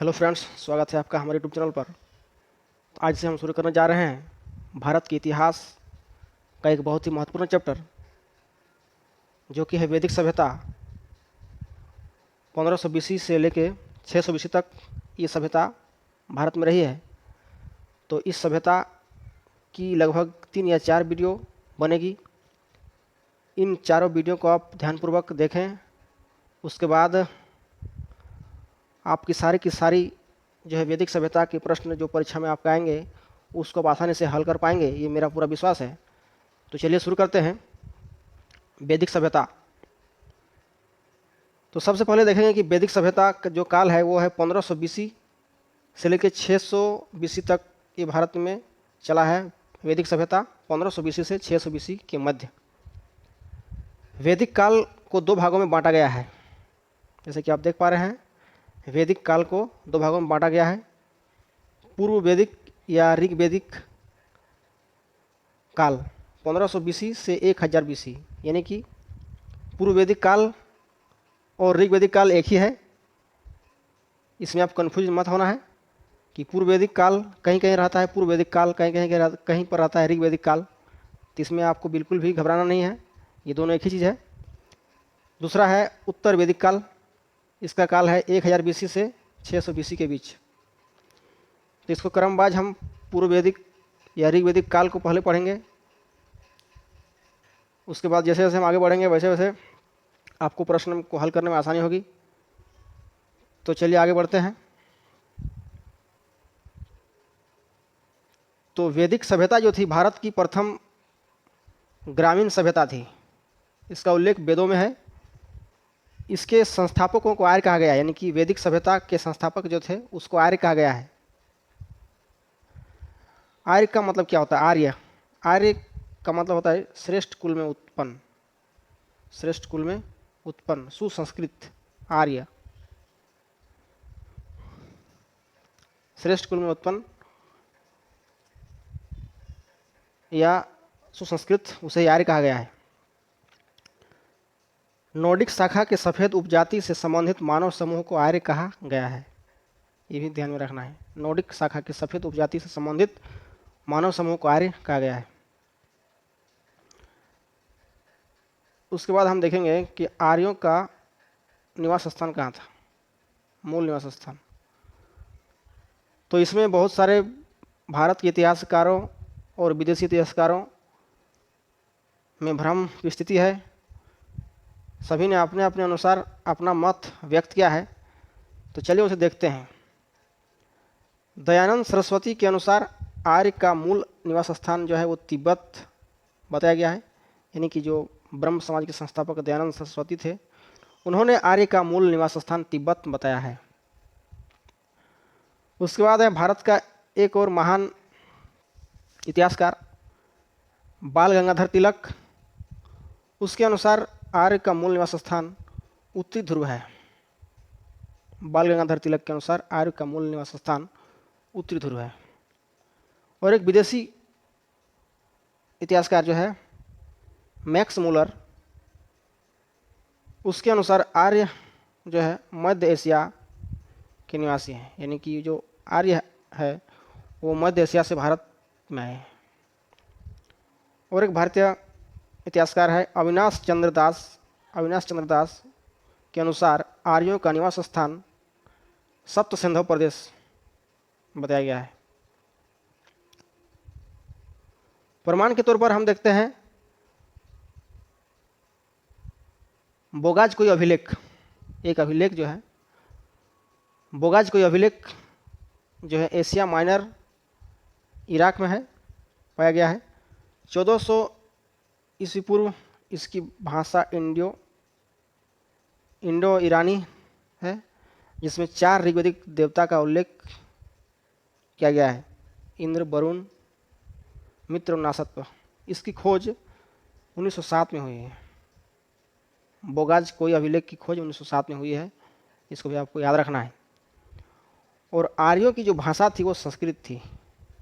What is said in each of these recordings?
Hello friends, स्वागत है आपका हमारे यूट्यूब चैनल पर। तो आज से हम शुरू करने जा रहे हैं भारत के इतिहास का एक बहुत ही महत्वपूर्ण चैप्टर, जो कि है वैदिक सभ्यता। 1500 BC से लेके 600 BC तक ये सभ्यता भारत में रही है। तो इस सभ्यता की लगभग 3 या 4 वीडियो बनेगी। इन चारों वीडियो को आप ध्यानपूर्वक देखें। उसके बाद आपकी सारी की सारी जो है वैदिक सभ्यता के प्रश्न जो परीक्षा में आपके आएंगे उसको आप आसानी से हल कर पाएंगे, ये मेरा पूरा विश्वास है। तो चलिए शुरू करते हैं। वैदिक सभ्यता। तो सबसे पहले देखेंगे कि वैदिक सभ्यता का जो काल है वो है 1500 BC से लेकर 600 BC तक ये भारत में चला है। वैदिक सभ्यता 1500 BC से 600 BC के मध्य। वैदिक काल को दो भागों में बांटा गया है। जैसे कि आप देख पा रहे हैं, वैदिक काल को दो भागों में बांटा गया है। पूर्व वैदिक या ऋग वैदिक काल 1500 BC से 1000 BC, यानी कि पूर्व वैदिक काल और ऋग वैदिक काल एक ही है। इसमें आप कन्फ्यूज मत होना है कि पूर्व वैदिक काल कहीं कहीं रहता है, पूर्व वैदिक काल कहीं पर रहता है ऋग वैदिक काल। तो इसमें आपको बिल्कुल भी घबराना नहीं है, ये दोनों एक ही चीज़ है। दूसरा है उत्तर वैदिक काल। इसका काल है 1000 BC से 600 BC के बीच। तो इसको क्रमवार हम पूर्व वैदिक या ऋग वैदिक काल को पहले पढ़ेंगे। उसके बाद जैसे जैसे हम आगे बढ़ेंगे वैसे वैसे आपको प्रश्न को हल करने में आसानी होगी। तो चलिए आगे बढ़ते हैं। तो वैदिक सभ्यता जो थी भारत की प्रथम ग्रामीण सभ्यता थी। इसका उल्लेख वेदों में है। इसके संस्थापकों को आर्य कहा गया है, यानी कि वैदिक सभ्यता के संस्थापक जो थे उसको आर्य कहा गया है। आर्य का मतलब क्या होता है? आर्य का मतलब होता है श्रेष्ठ कुल में उत्पन्न, श्रेष्ठ कुल में उत्पन्न, सुसंस्कृत। आर्य श्रेष्ठ कुल में उत्पन्न या सुसंस्कृत, उसे आर्य कहा गया है। नॉर्डिक शाखा के सफेद उपजाति से संबंधित मानव समूह को आर्य कहा गया है। ये भी ध्यान में रखना है। नॉर्डिक शाखा के सफेद उपजाति से संबंधित मानव समूह को आर्य कहा गया है। उसके बाद हम देखेंगे कि आर्यों का निवास स्थान कहाँ था, मूल निवास स्थान। तो इसमें बहुत सारे भारत के इतिहासकारों और विदेशी इतिहासकारों में भ्रम की स्थिति है। सभी ने अपने अपने अनुसार अपना मत व्यक्त किया है। तो चलिए उसे देखते हैं। दयानंद सरस्वती के अनुसार आर्य का मूल निवास स्थान जो है वो तिब्बत बताया गया है, यानी कि जो ब्रह्म समाज के संस्थापक दयानंद सरस्वती थे उन्होंने आर्य का मूल निवास स्थान तिब्बत बताया है। उसके बाद है भारत का एक और महान इतिहासकार बाल गंगाधर तिलक। उसके अनुसार आर्य का मूल निवास स्थान उत्तरी ध्रुव है। बाल गंगाधर तिलक के अनुसार आर्य का मूल निवास स्थान उत्तरी ध्रुव है। और एक विदेशी इतिहासकार जो है मैक्स मूलर, उसके अनुसार आर्य जो है मध्य एशिया के निवासी हैं, यानी कि जो आर्य है वो मध्य एशिया से भारत में आए। और एक भारतीय इतिहासकार है अविनाश चंद्र दास के अनुसार आर्यों का निवास स्थान सप्त सिंधु प्रदेश बताया गया है। प्रमाण के तौर पर हम देखते हैं बोगाज कोई अभिलेख, एक अभिलेख जो है बोगाज कोई अभिलेख जो है एशिया माइनर इराक में है, पाया गया है। 1400 ईस्वी पूर्व इसकी भाषा इंडो ईरानी है, जिसमें 4 ऋग्वैदिक देवता का उल्लेख किया गया है, इंद्र, वरुण, मित्र और नासत्व। इसकी खोज 1907 में हुई है। बोगाज कोई अभिलेख की खोज 1907 में हुई है, इसको भी आपको याद रखना है। और आर्यों की जो भाषा थी वो संस्कृत थी।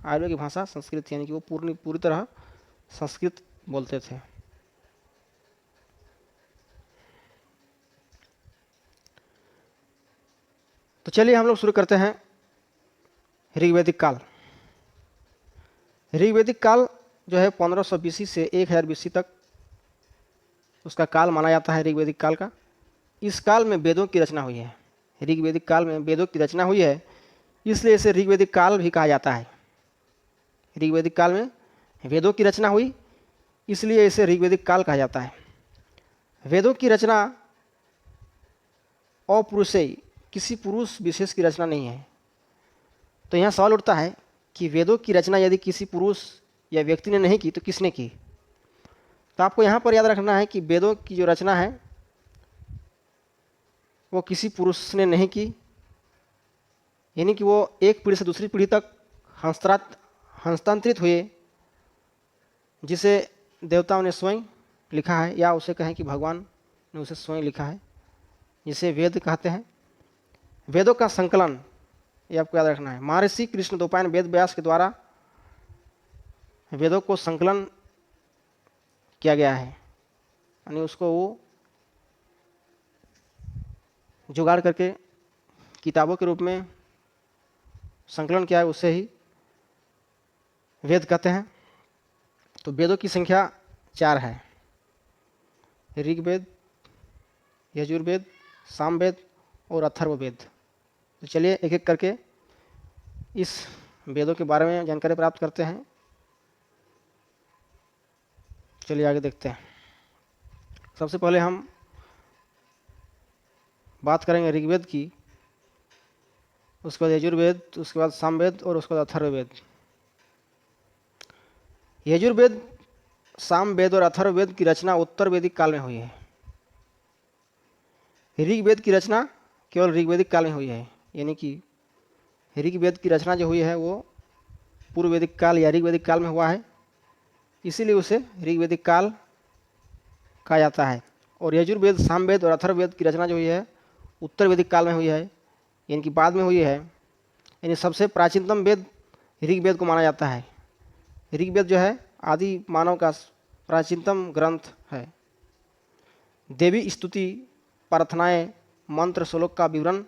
आर्यों की भाषा संस्कृत थी, यानी कि वो पूरी तरह संस्कृत बोलते थे। तो चलिए हम लोग शुरू करते हैं ऋग्वैदिक काल। ऋग्वैदिक काल जो है 1500 BC से 1000 BC तक उसका काल माना जाता है ऋग्वैदिक काल का। इस काल में वेदों की रचना हुई है। ऋग्वैदिक काल में वेदों की रचना हुई है, इसलिए इसे ऋग्वैदिक काल भी कहा जाता है। ऋग्वैदिक काल में वेदों की रचना हुई, इसलिए इसे ऋग्वैदिक काल कहा जाता है। वेदों की रचना अपौरुषेय, किसी पुरुष विशेष की रचना नहीं है। तो यहाँ सवाल उठता है कि वेदों की रचना यदि किसी पुरुष या व्यक्ति ने नहीं की तो किसने की? तो आपको यहाँ पर याद रखना है कि वेदों की जो रचना है वो किसी पुरुष ने नहीं की, यानी कि वो एक पीढ़ी से दूसरी पीढ़ी तक हस्तांतरित हुए, जिसे देवताओं ने स्वयं लिखा है, या उसे कहें कि भगवान ने उसे स्वयं लिखा है, जिसे वेद कहते हैं। वेदों का संकलन ये आपको याद रखना है। महर्षि कृष्णद्वैपायन वेद व्यास के द्वारा वेदों को संकलन किया गया है, यानी उसको वो जुगाड़ करके किताबों के रूप में संकलन किया है, उससे ही वेद कहते हैं। तो वेदों की संख्या 4 है: ऋग्वेद, यजुर्वेद, सामवेद और अथर्ववेद। तो चलिए एक एक करके इस वेदों के बारे में जानकारी प्राप्त करते हैं। चलिए आगे देखते हैं। सबसे पहले हम बात करेंगे ऋग्वेद की, उसके बाद यजुर्वेद, उसके बाद सामवेद और उसके बाद अथर्ववेद। यजुर्वेद, सामवेद और अथर्ववेद की रचना उत्तर वैदिक काल में हुई है। ऋग्वेद की रचना केवल ऋग्वैदिक काल में हुई है, यानी कि ऋग्वेद की रचना जो हुई है वो पूर्व वैदिक काल या ऋग्वैदिक काल में हुआ है, इसीलिए उसे ऋग्वैदिक काल कहा जाता है। और यजुर्वेद, सामवेद और अथर्ववेद की रचना जो हुई है उत्तर वैदिक काल में हुई है, यानी कि बाद में हुई है। यानी सबसे प्राचीनतम वेद ऋग्वेद को माना जाता है। ऋग्वेद जो है आदि मानव का प्राचीनतम ग्रंथ है। देवी स्तुति, प्रार्थनाएं, मंत्र, श्लोक का विवरण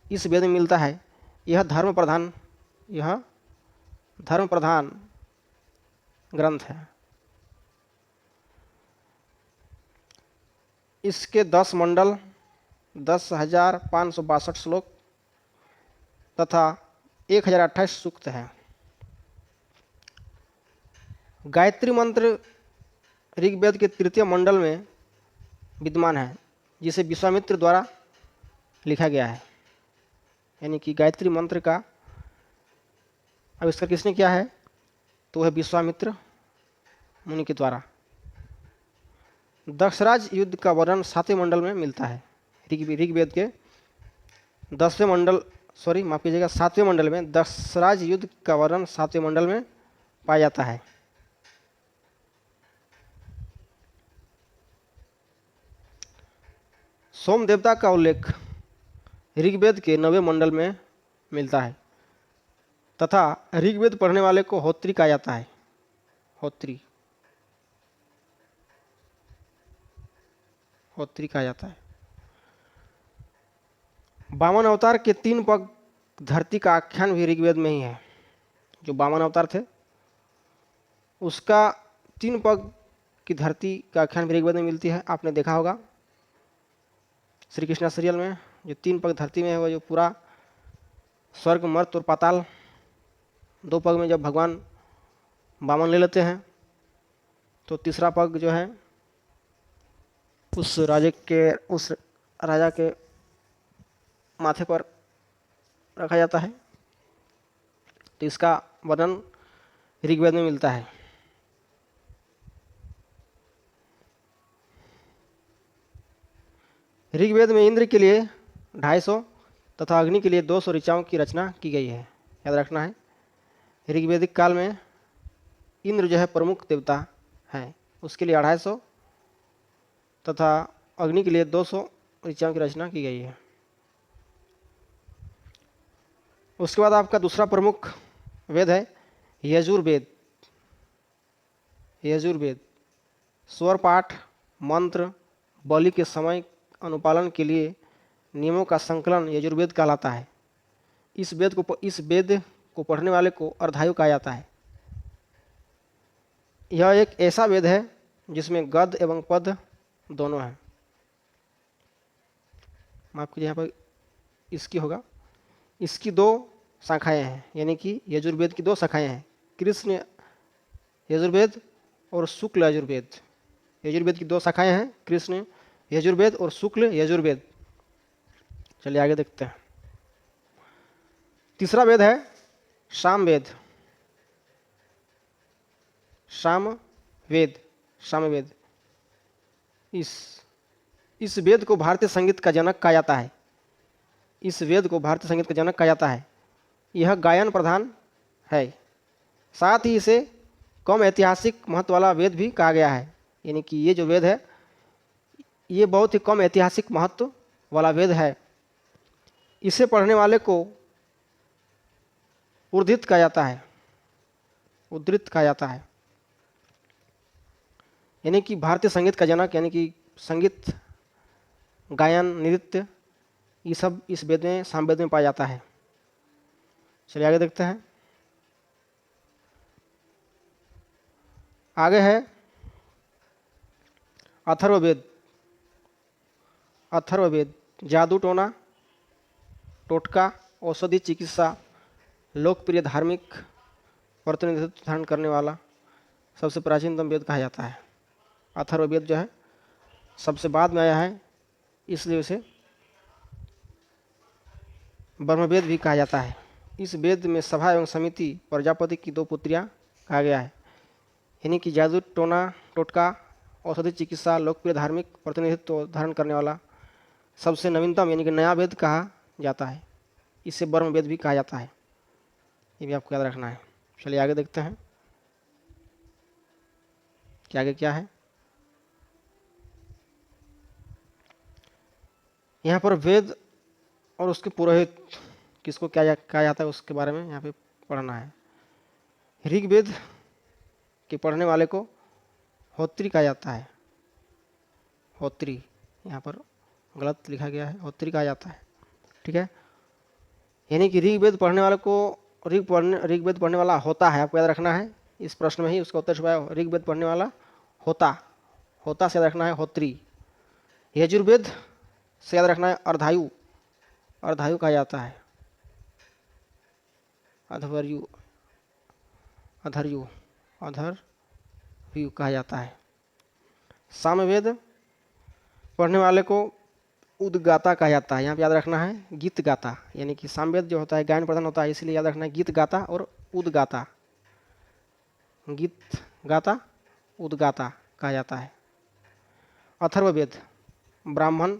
इस वेद में मिलता है। यह धर्म प्रधान ग्रंथ है। इसके 10 मंडल, 10,562 श्लोक तथा 1028 सूक्त हैं। गायत्री मंत्र ऋग्वेद के 3 मंडल में विद्यमान है, जिसे विश्वामित्र द्वारा लिखा गया है। यानी कि गायत्री मंत्र का आविष्कार किसने किया है? तो वह विश्वामित्र मुनि के द्वारा। दक्षराज युद्ध का वर्णन 7वें मंडल में मिलता है। ऋग्वेद के 7वें मंडल में दक्षराज युद्ध का वर्णन 7वें मंडल में पाया जाता है। सोम देवता का उल्लेख ऋग्वेद के 9वें मंडल में मिलता है तथा ऋग्वेद पढ़ने वाले को होत्री कहा जाता है। होत्री कहा जाता है। वामन अवतार के 3 पग धरती का आख्यान भी ऋग्वेद में ही है। जो वामन अवतार थे उसका 3 पग की धरती का आख्यान भी ऋग्वेद में मिलती है। आपने देखा होगा श्री कृष्णा सीरियल में, जो 3 पग धरती में है वो जो पूरा स्वर्ग, मर्त और पाताल 2 पग में जब भगवान वामन ले लेते हैं तो तीसरा पग जो है उस राजा के माथे पर रखा जाता है। तो इसका वर्णन ऋग्वेद में मिलता है। ऋग्वेद में इंद्र के लिए 250 तथा अग्नि के लिए 200 ऋचाओं की रचना की गई है। याद रखना है, ऋग्वैदिक काल में इंद्र जो है प्रमुख देवता है, उसके लिए 250 तथा अग्नि के लिए 200 ऋचाओं की रचना की गई है। उसके बाद आपका दूसरा प्रमुख वेद है यजुर्वेद। स्वर पाठ, मंत्र, बलि के समय अनुपालन के लिए नियमों का संकलन यजुर्वेद कहलाता है। इस वेद को पढ़ने वाले को अर्धायु कहा जाता है। यह एक ऐसा वेद है जिसमें गद्य एवं पद्य दोनों हैं। माफ कीजिए, यहाँ पर इसकी होगा, इसकी दो शाखाएं हैं, यानी कि यजुर्वेद की दो शाखाएं हैं, कृष्ण यजुर्वेद और शुक्ल यजुर्वेद। यजुर्वेद की दो शाखाएं हैं, कृष्ण यजुर्वेद और शुक्ल यजुर्वेद। चलिए आगे देखते हैं। तीसरा वेद है सामवेद। सामवेद इस वेद को भारतीय संगीत का जनक कहा जाता है। इस वेद को भारतीय संगीत का जनक कहा जाता है। यह गायन प्रधान है, साथ ही इसे कम ऐतिहासिक महत्व वाला वेद भी कहा गया है। यानी कि ये जो वेद है ये बहुत ही कम ऐतिहासिक महत्व वाला वेद है। इसे पढ़ने वाले को उद्धृत कहा जाता है, यानी कि भारतीय संगीत का जनक, यानी कि संगीत, गायन, नृत्य, ये सब इस वेद में, सामवेद में पाया जाता है। चलिए आगे देखते हैं। आगे है अथर्ववेद जादू टोना, टोटका, औषधि चिकित्सा, लोकप्रिय धार्मिक प्रतिनिधित्व धारण करने वाला सबसे प्राचीनतम वेद कहा जाता है। अथर्ववेद जो है सबसे बाद में आया है, इसलिए उसे ब्रह्मवेद भी कहा जाता है। इस वेद में सभा एवं समिति प्रजापति की दो पुत्रियां कहा गया है, यानी कि जादू टोना, टोटका, औषधि चिकित्सा, लोकप्रिय धार्मिक प्रतिनिधित्व धारण करने वाला सबसे नवीनतम यानी कि नया वेद कहा जाता है। इसे ब्रह्मवेद भी कहा जाता है, ये भी आपको याद रखना है। चलिए आगे देखते हैं कि आगे क्या है। यहाँ पर वेद और उसके पुरोहित किसको क्या कहा जाता है उसके बारे में यहाँ पे पढ़ना है। ऋग्वेद के पढ़ने वाले को होत्री कहा जाता है। होत्री, यहाँ पर गलत लिखा गया है, होत्री कहा जाता है, ठीक है। यानी कि ऋग्वेद पढ़ने वाले को ऋग्वेद पढ़ने वाला होता है, आपको याद रखना है। इस प्रश्न में ही उसका उत्तर छुपा है। ऋग्वेद पढ़ने वाला होता से याद रखना है होत्री। यजुर्वेद से याद रखना है अर्धायु कहा जाता है। अधर्यु कहा जाता है। सामवेद पढ़ने वाले को उद्गाता कहा जाता है। यहाँ पे याद रखना है गीत गाता, यानी कि सामवेद जो होता है गायन प्रधान होता है, इसलिए याद रखना है गीत गाता और उद्गाता। गीत गाता, उद्गाता कहा जाता है। अथर्ववेद ब्राह्मण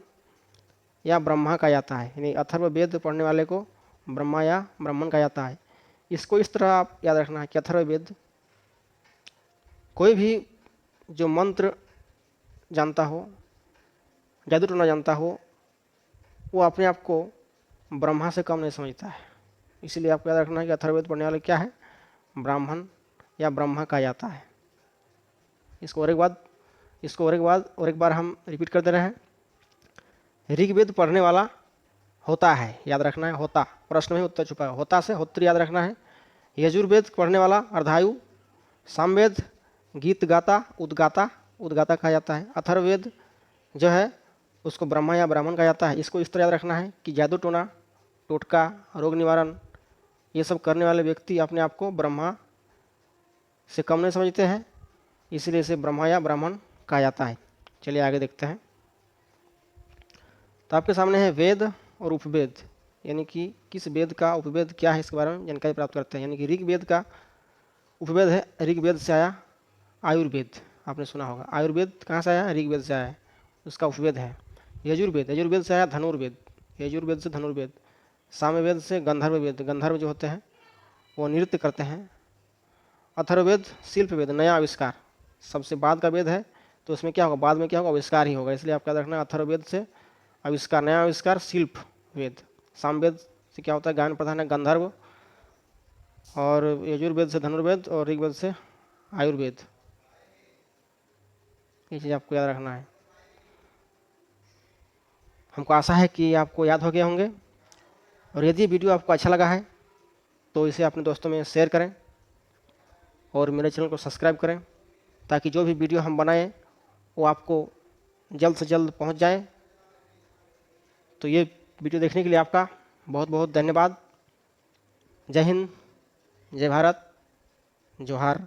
या ब्रह्मा कहा जाता है, यानी अथर्ववेद पढ़ने वाले को ब्रह्मा या ब्राह्मण कहा जाता है। इसको इस तरह आप याद रखना है कि अथर्ववेद कोई भी जो मंत्र जानता हो, जादू टोना जानता हो, वो अपने आप को ब्रह्मा से कम नहीं समझता है। इसीलिए आपको याद रखना है कि अथर्ववेद पढ़ने वाले क्या है, ब्राह्मण या ब्रह्मा कहा जाता है। इसको और एक बार हम रिपीट कर दे रहे हैं। ऋग्वेद पढ़ने वाला होता है, याद रखना है होता, प्रश्न में उत्तर छुपा है। होता से होत्री याद रखना है। यजुर्वेद पढ़ने वाला अर्धायु। सामवेद गीत गाता, उद्गाता कहा जाता है। अथर्ववेद जो है उसको ब्रह्मा या ब्राह्मण कहा जाता है। इसको इस तरह याद रखना है कि जादू टोना, टोटका, रोग निवारण, ये सब करने वाले व्यक्ति अपने आप को ब्रह्मा से कम नहीं समझते हैं, इसलिए इसे ब्रह्मा या ब्राह्मण कहा जाता है। चलिए आगे देखते हैं। तो आपके सामने है वेद और उपवेद, यानी कि किस वेद का उपवेद क्या है इसके बारे में जानकारी प्राप्त करते हैं। यानी कि ऋग्वेद का उपवेद है, ऋग्वेद से आया आयुर्वेद, आपने सुना होगा। आयुर्वेद कहाँ से आया, ऋग्वेद से आया है, उसका उपवेद है। यजुर्वेद से आया धनुर्वेद, यजुर्वेद से धनुर्वेद। सामवेद से गंधर्ववेद, गंधर्व जो होते हैं वो नृत्य करते हैं। अथर्ववेद शिल्पवेद, नया आविष्कार, सबसे बाद का वेद है, तो उसमें क्या होगा, बाद में क्या होगा, आविष्कार ही होगा, इसलिए आपका रखना है अथर्ववेद से आविष्कार, नया आविष्कार, शिल्प वेद। सामवेद से क्या होता है, गायन प्रधान है, गंधर्व। और यजुर्वेद से धनुर्वेद और ऋग्वेद से आयुर्वेद। ये चीज़ आपको याद रखना है। हमको आशा है कि आपको याद हो गए होंगे। और यदि वीडियो आपको अच्छा लगा है तो इसे अपने दोस्तों में शेयर करें और मेरे चैनल को सब्सक्राइब करें, ताकि जो भी वीडियो हम बनाएं वो आपको जल्द से जल्द पहुंच जाए। तो ये वीडियो देखने के लिए आपका बहुत बहुत धन्यवाद। जय हिंद, जय भारत, जोहार।